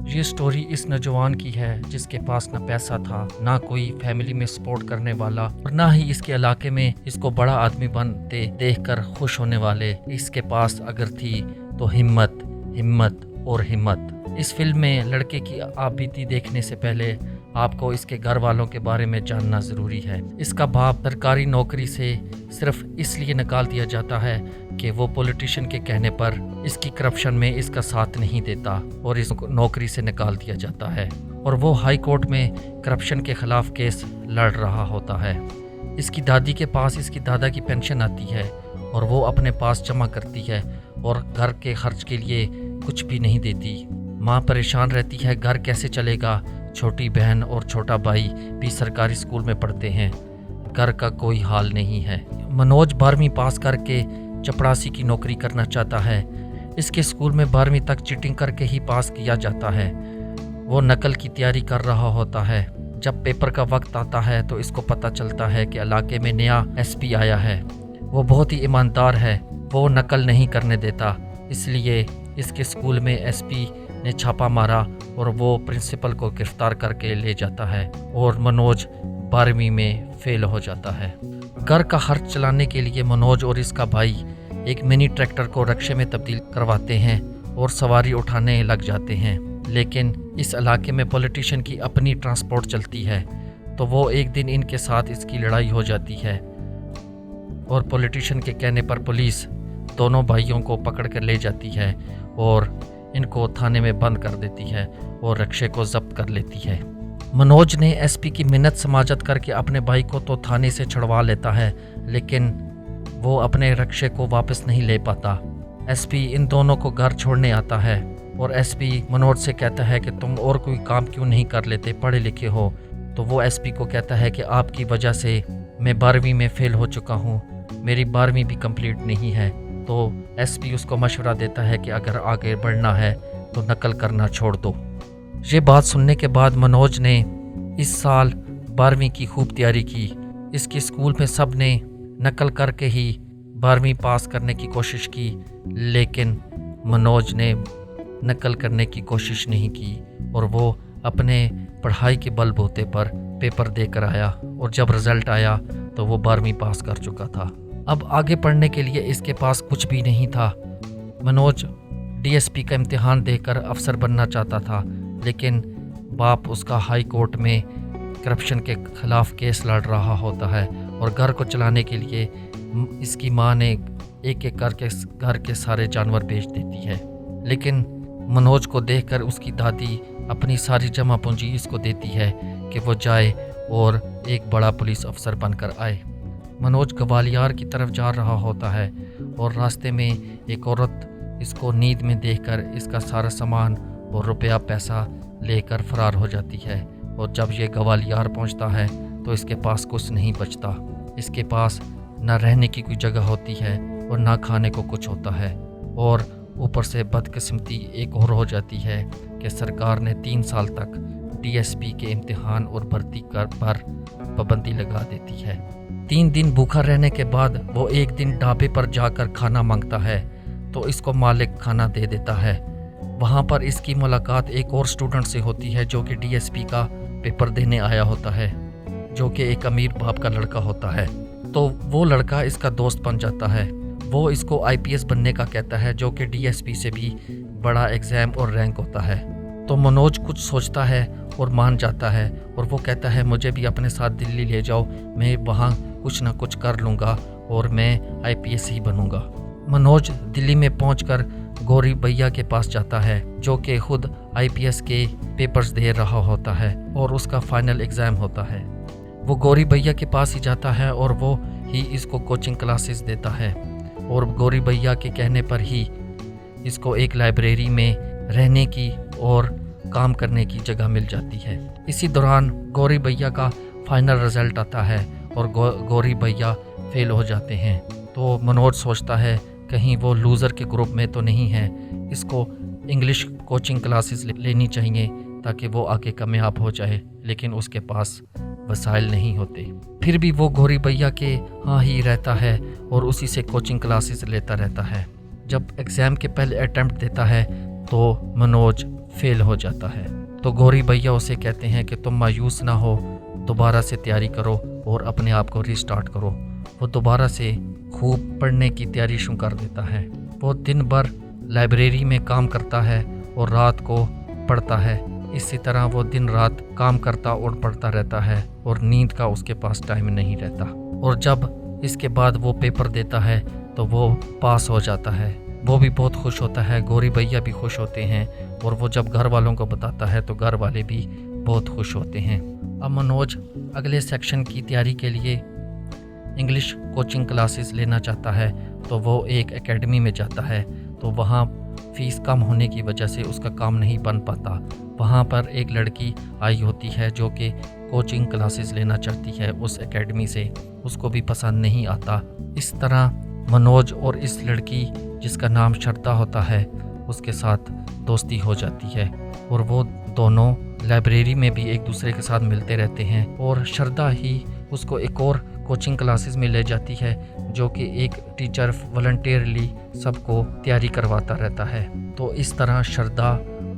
ये स्टोरी इस नौजवान की है जिसके पास ना पैसा था, ना कोई फैमिली में सपोर्ट करने वाला और ना ही इसके इलाके में इसको बड़ा आदमी बनते देखकर खुश होने वाले। इसके पास अगर थी तो हिम्मत, हिम्मत और हिम्मत। इस फिल्म में लड़के की आपबीती देखने से पहले आपको इसके घर वालों के बारे में जानना ज़रूरी है। इसका बाप सरकारी नौकरी से सिर्फ इसलिए निकाल दिया जाता है कि वो पॉलिटिशियन के कहने पर इसकी करप्शन में इसका साथ नहीं देता और इसको नौकरी से निकाल दिया जाता है। और वो हाई कोर्ट में करप्शन के खिलाफ केस लड़ रहा होता है। इसकी दादी के पास इसकी दादा की पेंशन आती है और वो अपने पास जमा करती है और घर के खर्च के लिए कुछ भी नहीं देती। माँ परेशान रहती है, घर कैसे चलेगा। छोटी बहन और छोटा भाई भी सरकारी स्कूल में पढ़ते हैं, घर का कोई हाल नहीं है। मनोज 12वीं पास करके चपरासी की नौकरी करना चाहता है। इसके स्कूल में 12वीं तक चीटिंग करके ही पास किया जाता है। वो नकल की तैयारी कर रहा होता है। जब पेपर का वक्त आता है तो इसको पता चलता है कि इलाके में नया एसपी आया है। वो बहुत ही ईमानदार है, वो नकल नहीं करने देता। इसलिए इसके स्कूल में एसपी ने छापा मारा और वो प्रिंसिपल को गिरफ्तार करके ले जाता है और मनोज 12वीं में फेल हो जाता है। घर का खर्च चलाने के लिए मनोज और इसका भाई एक मिनी ट्रैक्टर को रिक्शे में तब्दील करवाते हैं और सवारी उठाने लग जाते हैं। लेकिन इस इलाके में पॉलिटिशियन की अपनी ट्रांसपोर्ट चलती है, तो वो एक दिन इनके साथ इसकी लड़ाई हो जाती है और पॉलिटिशियन के कहने पर पुलिस दोनों भाइयों को पकड़ कर ले जाती है और इनको थाने में बंद कर देती है और रिक्शे को जब्त कर लेती है। मनोज ने एसपी की मिन्नत समाजत करके अपने भाई को तो थाने से छुड़वा लेता है, लेकिन वो अपने रिक्शे को वापस नहीं ले पाता। एसपी इन दोनों को घर छोड़ने आता है और एसपी मनोज से कहता है कि तुम और कोई काम क्यों नहीं कर लेते, पढ़े लिखे हो। तो वो एसपी को कहता है कि आपकी वजह से मैं 12वीं में फेल हो चुका हूँ, मेरी 12वीं भी कंप्लीट नहीं है। तो एसपी उसको मशवरा देता है कि अगर आगे बढ़ना है तो नकल करना छोड़ दो। ये बात सुनने के बाद मनोज ने इस साल 12वीं की खूब तैयारी की। इसके स्कूल में सब ने नकल करके ही 12वीं पास करने की कोशिश की, लेकिन मनोज ने नकल करने की कोशिश नहीं की और वो अपने पढ़ाई के बलबूते पर पेपर देकर आया और जब रिज़ल्ट आया तो वो 12वीं पास कर चुका था। अब आगे पढ़ने के लिए इसके पास कुछ भी नहीं था। मनोज डीएसपी का इम्तिहान देकर अफसर बनना चाहता था, लेकिन बाप उसका हाई कोर्ट में करप्शन के खिलाफ केस लड़ रहा होता है और घर को चलाने के लिए इसकी माँ ने एक एक करके घर के सारे जानवर बेच देती है। लेकिन मनोज को देखकर उसकी दादी अपनी सारी जमा पूंजी इसको देती है कि वो जाए और एक बड़ा पुलिस अफसर बनकर आए। मनोज ग्वालियर की तरफ जा रहा होता है और रास्ते में एक औरत इसको नींद में देखकर इसका सारा सामान और रुपया पैसा लेकर फरार हो जाती है। और जब ये ग्वालियर पहुंचता है तो इसके पास कुछ नहीं बचता। इसके पास ना रहने की कोई जगह होती है और ना खाने को कुछ होता है। और ऊपर से बदकिस्मती एक और हो जाती है कि सरकार ने 3 साल तक डीएसपी के इम्तिहान और भर्ती कर पर पाबंदी लगा देती है। 3 दिन भूखा रहने के बाद वो एक दिन ढाबे पर जाकर खाना मांगता है तो इसको मालिक खाना दे देता है। वहाँ पर इसकी मुलाकात एक और स्टूडेंट से होती है जो कि डीएसपी का पेपर देने आया होता है, जो कि एक अमीर बाप का लड़का होता है। तो वो लड़का इसका दोस्त बन जाता है। वो इसको आईपीएस बनने का कहता है, जो कि डीएसपी से भी बड़ा एग्ज़ाम और रैंक होता है। तो मनोज कुछ सोचता है और मान जाता है और वो कहता है मुझे भी अपने साथ दिल्ली ले जाओ, मैं वहाँ कुछ ना कुछ कर लूँगा और मैं आईपीएस ही बनूँगा। मनोज दिल्ली में पहुंचकर गौरी भैया के पास जाता है, जो कि खुद आईपीएस के पेपर्स दे रहा होता है और उसका फाइनल एग्ज़ाम होता है। वो गौरी भैया के पास ही जाता है और वो ही इसको कोचिंग क्लासेस देता है और गौरी भैया के कहने पर ही इसको एक लाइब्रेरी में रहने की और काम करने की जगह मिल जाती है। इसी दौरान गौरी भैया का फाइनल रिज़ल्ट आता है और गौरी भैया फेल हो जाते हैं। तो मनोज सोचता है कहीं वो लूज़र के ग्रुप में तो नहीं है, इसको इंग्लिश कोचिंग क्लासेस लेनी चाहिए ताकि वो आगे कामयाब हो जाए, लेकिन उसके पास वसाइल नहीं होते। फिर भी वो गौरी भैया के यहाँ ही रहता है और उसी से कोचिंग क्लासेस लेता रहता है। जब एग्ज़ाम के पहले अटैम्प्ट देता है तो मनोज फेल हो जाता है। तो गौरी भैया उसे कहते हैं कि तुम मायूस ना हो, दोबारा से तैयारी करो और अपने आप को रिस्टार्ट करो। वो दोबारा से खूब पढ़ने की तैयारी शुरू कर देता है। वो दिन भर लाइब्रेरी में काम करता है और रात को पढ़ता है। इसी तरह वो दिन रात काम करता और पढ़ता रहता है और नींद का उसके पास टाइम नहीं रहता। और जब इसके बाद वो पेपर देता है तो वो पास हो जाता है। वो भी बहुत खुश होता है, गौरी भैया भी खुश होते हैं और वो जब घर वालों को बताता है तो घर वाले भी बहुत खुश होते हैं। अब मनोज अगले सेक्शन की तैयारी के लिए इंग्लिश कोचिंग क्लासेस लेना चाहता है, तो वो एक एकेडमी में जाता है। तो वहाँ फ़ीस कम होने की वजह से उसका काम नहीं बन पाता। वहाँ पर एक लड़की आई होती है जो कि कोचिंग क्लासेस लेना चाहती है उस एकेडमी से, उसको भी पसंद नहीं आता। इस तरह मनोज और इस लड़की जिसका नाम श्रद्धा होता है उसके साथ दोस्ती हो जाती है और वो दोनों लाइब्रेरी में भी एक दूसरे के साथ मिलते रहते हैं। और श्रद्धा ही उसको एक और कोचिंग क्लासेस में ले जाती है जो कि एक टीचर वॉलंटियरली सबको तैयारी करवाता रहता है। तो इस तरह श्रद्धा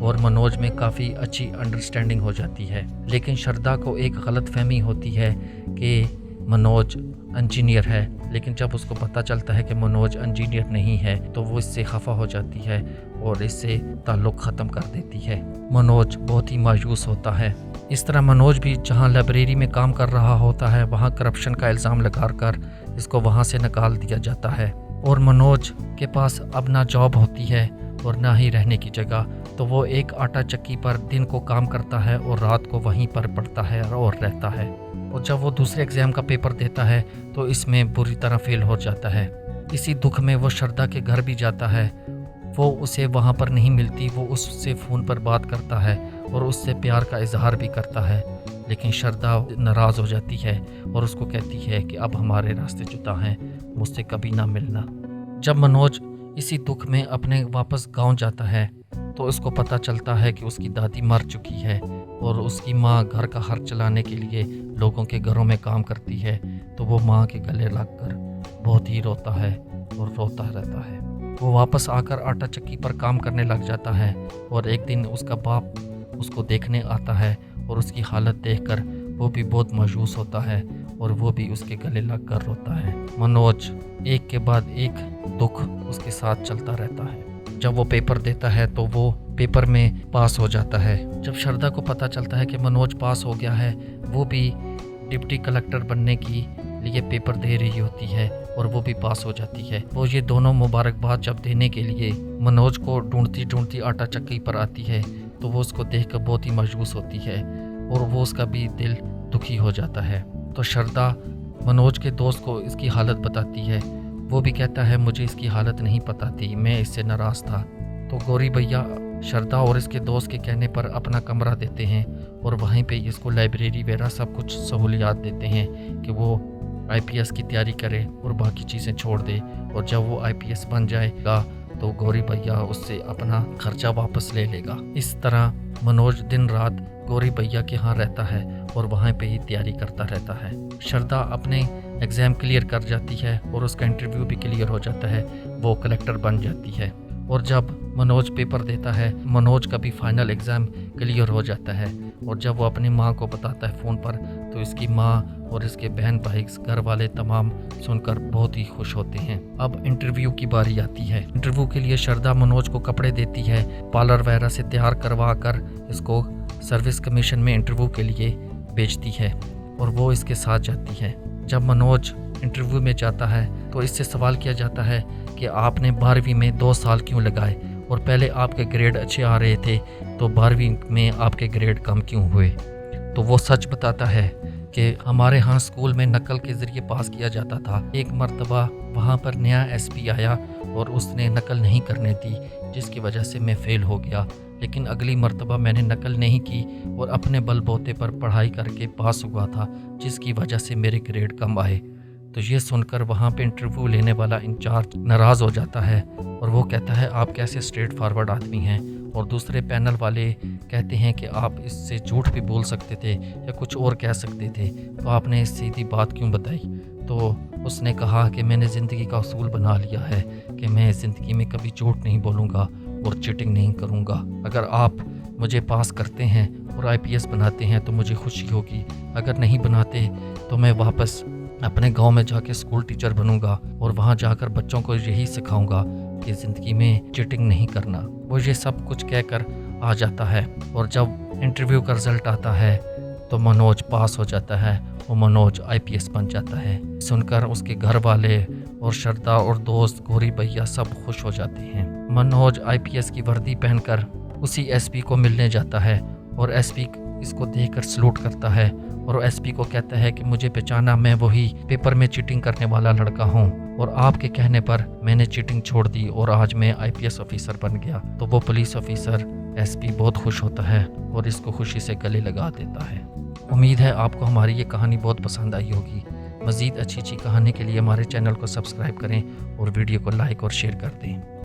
और मनोज में काफ़ी अच्छी अंडरस्टैंडिंग हो जाती है। लेकिन श्रद्धा को एक गलत फहमी होती है कि मनोज इंजीनियर है, लेकिन जब उसको पता चलता है कि मनोज इंजीनियर नहीं है तो वो इससे खफा हो जाती है और इससे ताल्लुक़ ख़त्म कर देती है। मनोज बहुत ही मायूस होता है। इस तरह मनोज भी जहां लाइब्रेरी में काम कर रहा होता है वहां करप्शन का इल्ज़ाम लगाकर इसको वहां से निकाल दिया जाता है। और मनोज के पास अब ना जॉब होती है और ना ही रहने की जगह, तो वो एक आटा चक्की पर दिन को काम करता है और रात को वहीं पर पढ़ता है और रहता है। और जब वो दूसरे एग्ज़ाम का पेपर देता है तो इसमें बुरी तरह फेल हो जाता है। इसी दुख में वो श्रद्धा के घर भी जाता है। वो उसे वहाँ पर नहीं मिलती, वो उससे फ़ोन पर बात करता है और उससे प्यार का इजहार भी करता है। लेकिन श्रद्धा नाराज़ हो जाती है और उसको कहती है कि अब हमारे रास्ते जुदा हैं, मुझसे कभी ना मिलना। जब मनोज इसी दुख में अपने वापस गांव जाता है तो उसको पता चलता है कि उसकी दादी मर चुकी है और उसकी माँ घर का खर्च चलाने के लिए लोगों के घरों में काम करती है। तो वो माँ के गले लगकर बहुत ही रोता है और रोता रहता है। वो वापस आकर आटा चक्की पर काम करने लग जाता है और एक दिन उसका बाप उसको देखने आता है और उसकी हालत देखकर वो भी बहुत मायूस होता है और वो भी उसके गले लगकर रोता है। मनोज एक के बाद एक दुख उसके साथ चलता रहता है। जब वो पेपर देता है तो वो पेपर में पास हो जाता है। जब श्रद्धा को पता चलता है कि मनोज पास हो गया है, वो भी डिप्टी कलेक्टर बनने की लिए पेपर दे रही होती है और वो भी पास हो जाती है। वो ये दोनों मुबारकबाद जब देने के लिए मनोज को ढूंढती ढूंढती आटा चक्की पर आती है तो वो उसको देखकर बहुत ही मायूस होती है और वो उसका भी दिल दुखी हो जाता है। तो श्रद्धा मनोज के दोस्त को इसकी हालत बताती है। वो भी कहता है मुझे इसकी हालत नहीं पता थी, मैं इससे नाराज़ था। तो गौरी भैया श्रद्धा और इसके दोस्त के कहने पर अपना कमरा देते हैं और वहीं पे इसको लाइब्रेरी वगैरह सब कुछ सहूलियात देते हैं कि वो आईपीएस की तैयारी करे और बाकी चीज़ें छोड़ दे। और जब वो आईपीएस बन जाएगा तो गौरी भैया उससे अपना खर्चा वापस ले लेगा। इस तरह मनोज दिन रात गौरी भैया के यहाँ रहता है और वहाँ पे ही तैयारी करता रहता है। श्रद्धा अपने एग्ज़ाम क्लियर कर जाती है और उसका इंटरव्यू भी क्लियर हो जाता है, वो कलेक्टर बन जाती है। और जब मनोज पेपर देता है, मनोज का भी फाइनल एग्ज़ाम क्लियर हो जाता है। और जब वो अपनी माँ को बताता है फ़ोन पर तो इसकी माँ और इसके बहन भाई घर वाले तमाम सुनकर बहुत ही खुश होते हैं। अब इंटरव्यू की बारी आती है। इंटरव्यू के लिए श्रद्धा मनोज को कपड़े देती है, पार्लर वगैरह से तैयार करवा कर इसको सर्विस कमीशन में इंटरव्यू के लिए भेजती है और वो इसके साथ जाती है। जब मनोज इंटरव्यू में जाता है तो इससे सवाल किया जाता है कि आपने 12वीं में 2 साल क्यों लगाए और पहले आपके ग्रेड अच्छे आ रहे थे तो 12वीं में आपके ग्रेड कम क्यों हुए। तो वो सच बताता है कि हमारे यहाँ स्कूल में नकल के ज़रिए पास किया जाता था। एक मर्तबा वहाँ पर नया एसपी आया और उसने नकल नहीं करने दी जिसकी वजह से मैं फ़ेल हो गया। लेकिन अगली मर्तबा मैंने नकल नहीं की और अपने बलबूते पर पढ़ाई करके पास हुआ था जिसकी वजह से मेरे ग्रेड कम आए। तो ये सुनकर वहाँ पे इंटरव्यू लेने वाला इंचार्ज नाराज़ हो जाता है और वो कहता है आप कैसे स्ट्रेट फॉरवर्ड आदमी हैं। और दूसरे पैनल वाले कहते हैं कि आप इससे झूठ भी बोल सकते थे या कुछ और कह सकते थे, तो आपने इस सीधी बात क्यों बताई। तो उसने कहा कि मैंने ज़िंदगी का उसूल बना लिया है कि मैं ज़िंदगी में कभी झूठ नहीं बोलूँगा और चीटिंग नहीं करूँगा। अगर आप मुझे पास करते हैं और आईपीएस बनाते हैं तो मुझे खुशी होगी। अगर नहीं बनाते तो मैं वापस अपने गांव में जाके स्कूल टीचर बनूंगा और वहां जाकर बच्चों को यही सिखाऊंगा कि ज़िंदगी में चीटिंग नहीं करना। वो ये सब कुछ कहकर आ जाता है और जब इंटरव्यू का रिजल्ट आता है तो मनोज पास हो जाता है और मनोज आईपीएस बन जाता है। सुनकर उसके घर वाले और श्रद्धा और दोस्त गौरी भैया सब खुश हो जाते हैं। मनोज आईपीएस की वर्दी पहनकर उसी एसपी को मिलने जाता है और एसपी इसको देखकर सलूट करता है और एसपी को कहता है कि मुझे पहचाना, मैं वही पेपर में चीटिंग करने वाला लड़का हूँ और आपके कहने पर मैंने चीटिंग छोड़ दी और आज मैं आईपीएस ऑफिसर बन गया। तो वो पुलिस ऑफिसर एसपी बहुत खुश होता है और इसको खुशी से गले लगा देता है। उम्मीद है आपको हमारी ये कहानी बहुत पसंद आई होगी। मज़ीद अच्छी कहानी के लिए हमारे चैनल को सब्सक्राइब करें और वीडियो को लाइक और शेयर कर दें।